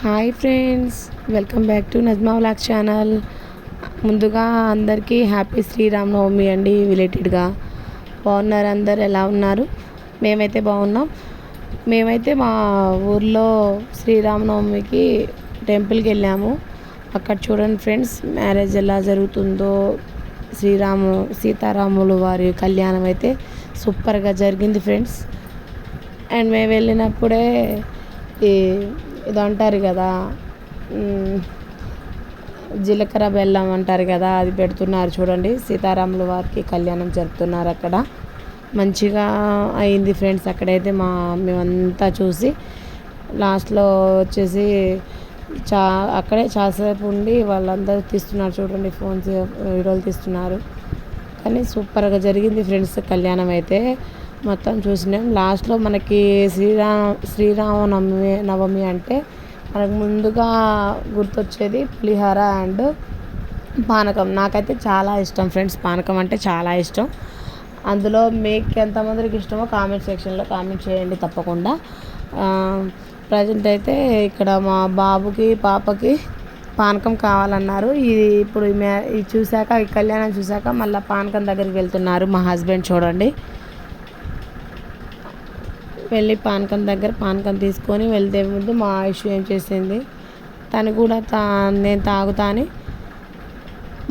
Hi friends, welcome back to Najma vlog channel. ముందుగా అందరికీ happy Sri Rama Navami అండి. రిలేటెడ్గా బాగున్నారు? అందరు ఎలా ఉన్నారు? మేమైతే బాగున్నాం. మేమైతే మా ఊర్లో శ్రీరామనవమికి టెంపుల్కి వెళ్ళాము. అక్కడ చూడండి ఫ్రెండ్స్, మ్యారేజ్ ఎలా జరుగుతుందో, సీతారాములు వారి కళ్యాణం అయితే సూపర్గా జరిగింది ఫ్రెండ్స్. అండ్ మేము వెళ్ళినప్పుడే ఈ ఇది అంటారు కదా, జీలకర్ర బెల్లం అంటారు కదా, అది పెడుతున్నారు చూడండి. సీతారాముల వారికి కళ్యాణం జరుపుతున్నారు. అక్కడ మంచిగా అయింది ఫ్రెండ్స్. అక్కడైతే మేమంతా చూసి లాస్ట్లో వచ్చేసి అక్కడే చాలాసేపు ఉండి వాళ్ళందరూ తీస్తున్నారు చూడండి, ఫోన్స్ వీడియోలు తీస్తున్నారు. కానీ సూపర్గా జరిగింది ఫ్రెండ్స్ కళ్యాణం అయితే. మొత్తం చూసినాం. లాస్ట్లో మనకి శ్రీరామనవమి అంటే మనకు ముందుగా గుర్తొచ్చేది పులిహోర అండ్ పానకం. నాకైతే చాలా ఇష్టం ఫ్రెండ్స్, పానకం అంటే చాలా ఇష్టం. అందులో మీకు ఎంతమందికి ఇష్టమో కామెంట్ సెక్షన్లో కామెంట్ చేయండి తప్పకుండా. ప్రజెంట్ అయితే ఇక్కడ మా బాబుకి పాపకి పానకం కావాలన్నారు. ఇప్పుడు ఇది చూశాక, ఈ కళ్యాణం చూశాక మళ్ళీ పానకం దగ్గరికి వెళ్తున్నారు మా హస్బెండ్. చూడండి, వెళ్ళి పానకం దగ్గర పానకం తీసుకొని వెళ్తే ముందు మా ఆయుష్ ఏం చేసింది, తను కూడా నేను తాగుతా అని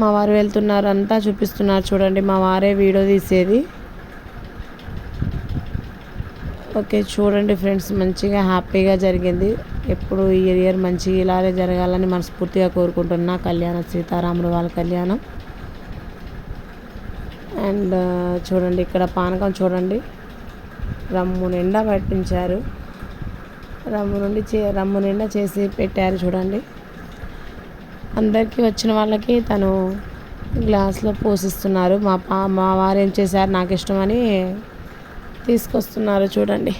మా వారు వెళ్తున్నారు, అంతా చూపిస్తున్నారు చూడండి. మా వారే వీడియో తీసేది. ఓకే చూడండి ఫ్రెండ్స్, మంచిగా హ్యాపీగా జరిగింది. ఎప్పుడు ఇయర్ మంచిగా ఇలాగే జరగాలని మనస్ఫూర్తిగా కోరుకుంటున్నా. కళ్యాణం, సీతారాముల వాళ్ళ కళ్యాణం. అండ్ చూడండి, ఇక్కడ పానకం చూడండి, రమ్ము నిండా పట్టించారు. రమ్ము నిండా చేసి పెట్టారు చూడండి. అందరికీ వచ్చిన వాళ్ళకి తను గ్లాస్లో పోసిస్తున్నారు. మా వారు ఏం చేశారు, నాకు ఇష్టమని తీసుకొస్తున్నారు చూడండి.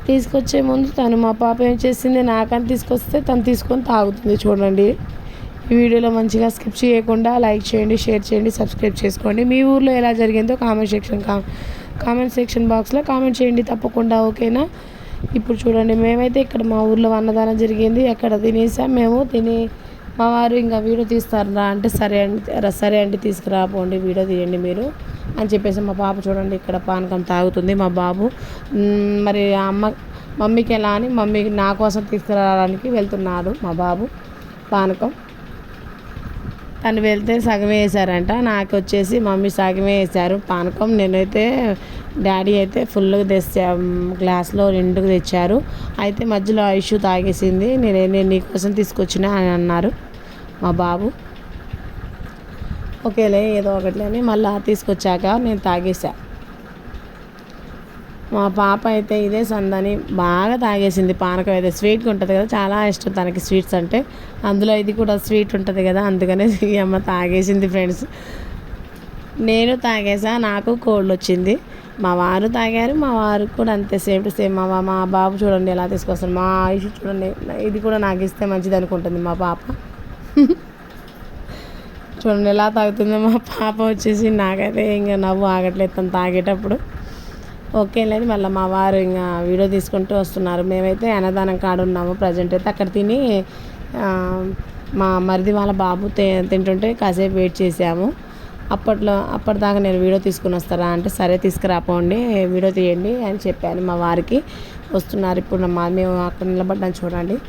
తీసుకొచ్చే ముందు తను, మా పాప ఏం చేసింది, నాకని తీసుకొస్తే తను తీసుకొని తాగుతుంది చూడండి. ఈ వీడియోలో మంచిగా స్కిప్ చేయకుండా లైక్ చేయండి, షేర్ చేయండి, సబ్స్క్రైబ్ చేసుకోండి. మీ ఊర్లో ఎలా జరిగిందో కామెంట్ సెక్షన్ బాక్స్లో కామెంట్ చేయండి తప్పకుండా, ఓకేనా? ఇప్పుడు చూడండి, మేమైతే ఇక్కడ మా ఊర్లో అన్నదానం జరిగింది. అక్కడ తినేసాం. మేము తిని మా వారు ఇంకా వీడియో తీస్తారా అంటే సరే అండి తీసుకురాపోండి, వీడియో తీయండి మీరు అని చెప్పేసి మా పాప చూడండి ఇక్కడ పానకం తాగుతుంది. మా బాబు మరి మమ్మీకి ఎలా అని మమ్మీకి నా కోసం తీసుకురావడానికి వెళ్తున్నాడు మా బాబు పానకం. తను వెళ్తే సగమే వేసారంట, నాకు వచ్చేసి మమ్మీ సగమే వేసారు పానకం. నేనైతే డాడీ అయితే ఫుల్గా గ్లాస్లో నిండుగా తెచ్చారు. అయితే మధ్యలో ఐషు తాగేసింది. నేను నీకోసం తీసుకొచ్చిన అని అన్నారు మా బాబు. ఓకేలే ఏదో ఒకటి అని మళ్ళీ తీసుకొచ్చాక నేను తాగేసా. మా పాప అయితే ఇదే సందని బాగా తాగేసింది. పానకం అయితే స్వీట్గా ఉంటుంది కదా, చాలా ఇష్టం తనకి స్వీట్స్ అంటే. అందులో ఇది కూడా స్వీట్ ఉంటుంది కదా, అందుకనే ఈ అమ్మ తాగేసింది ఫ్రెండ్స్. నేను తాగేసా, నాకు కోల్డ్ వచ్చింది. మా వారు తాగారు, మా వారు కూడా అంతే సేమ్ టు సేమ్. మా బాబు చూడండి ఎలా తీసుకొస్తాను. మా ఆయుష్ చూడండి, ఇది కూడా నాకు ఇస్తే మంచిది అనుకుంటుంది మా పాప. చూడండి ఎలా తాగుతుందో మా పాప వచ్చేసి. నాకైతే ఇంకా నవ్వు ఆగట్లేదు తను తాగేటప్పుడు. ఓకే లేదు, మళ్ళీ మా వారు ఇంకా వీడియో తీసుకుంటూ వస్తున్నారు. మేమైతే అన్నదానం కాడ ఉన్నాము ప్రజెంట్ అయితే. అక్కడ తిని మా మరిది వాళ్ళ బాబు తింటుంటే కాసేపు వెయిట్ చేసాము. అప్పటిదాకా నేను వీడియో తీసుకుని వస్తారా అంటే సరే తీసుకురాపోండి, వీడియో తీయండి అని చెప్పాను మా వారికి. వస్తున్నారు ఇప్పుడు. మేము అక్కడ నిలబడ్డాను చూడండి.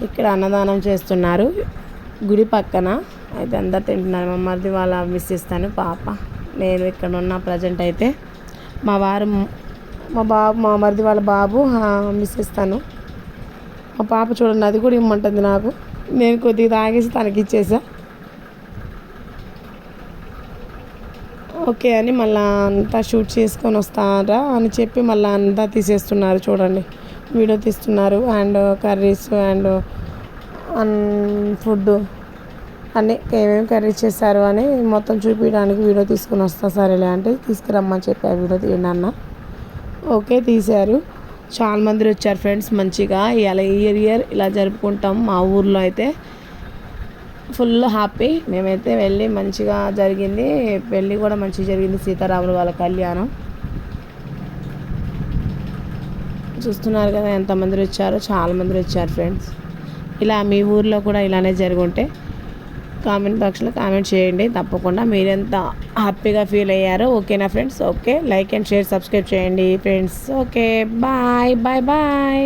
ఇక్కడ అన్నదానం చేస్తున్నారు గుడి పక్కన. అయితే అందరు తింటున్నారు. మా మరిది వాళ్ళ మిస్ ఇస్తాను పాప, నేను ఇక్కడ ఉన్న ప్రజెంట్ అయితే. మా వారు మా మరిది వాళ్ళ బాబు మిస్ ఇస్తాను. మా పాప చూడండి అది కూడా ఇమ్మంటుంది నాకు. నేను కొద్దిగా తాగేసి తనకి ఇచ్చేసా. ఓకే అని మళ్ళీ అంతా షూట్ చేసుకొని వస్తారా అని చెప్పి మళ్ళీ అంతా తీసేస్తున్నారు చూడండి, వీడియో తీస్తున్నారు. అండ్ కర్రీస్ అండ్ ఫుడ్ అన్నీ ఏమేమి కర్రీస్ చేశారు అని మొత్తం చూపించడానికి వీడియో తీసుకుని వస్తా. సరేలే అంటే తీసుకురమ్మని చెప్పారు, వీడియో తీయండి అన్న. ఓకే తీశారు. చాలా మంది వచ్చారు ఫ్రెండ్స్. మంచిగా ఇలా ఇయర్ ఇలా జరుపుకుంటాం మా ఊర్లో అయితే. Full happy. మేమైతే వెళ్ళి మంచిగా జరిగింది, పెళ్ళి కూడా మంచిగా జరిగింది, సీతారాముల వాళ్ళ కళ్యాణం. చూస్తున్నారు కదా ఎంతమంది వచ్చారో, చాలామంది వచ్చారు ఫ్రెండ్స్. ఇలా మీ ఊర్లో కూడా ఇలానే జరుగుంటే కామెంట్ బాక్స్లో కామెంట్ చేయండి తప్పకుండా, మీరెంత హ్యాపీగా ఫీల్ అయ్యారో. ఓకేనా friends? Okay, like and share subscribe చేయండి friends. Okay, bye bye bye.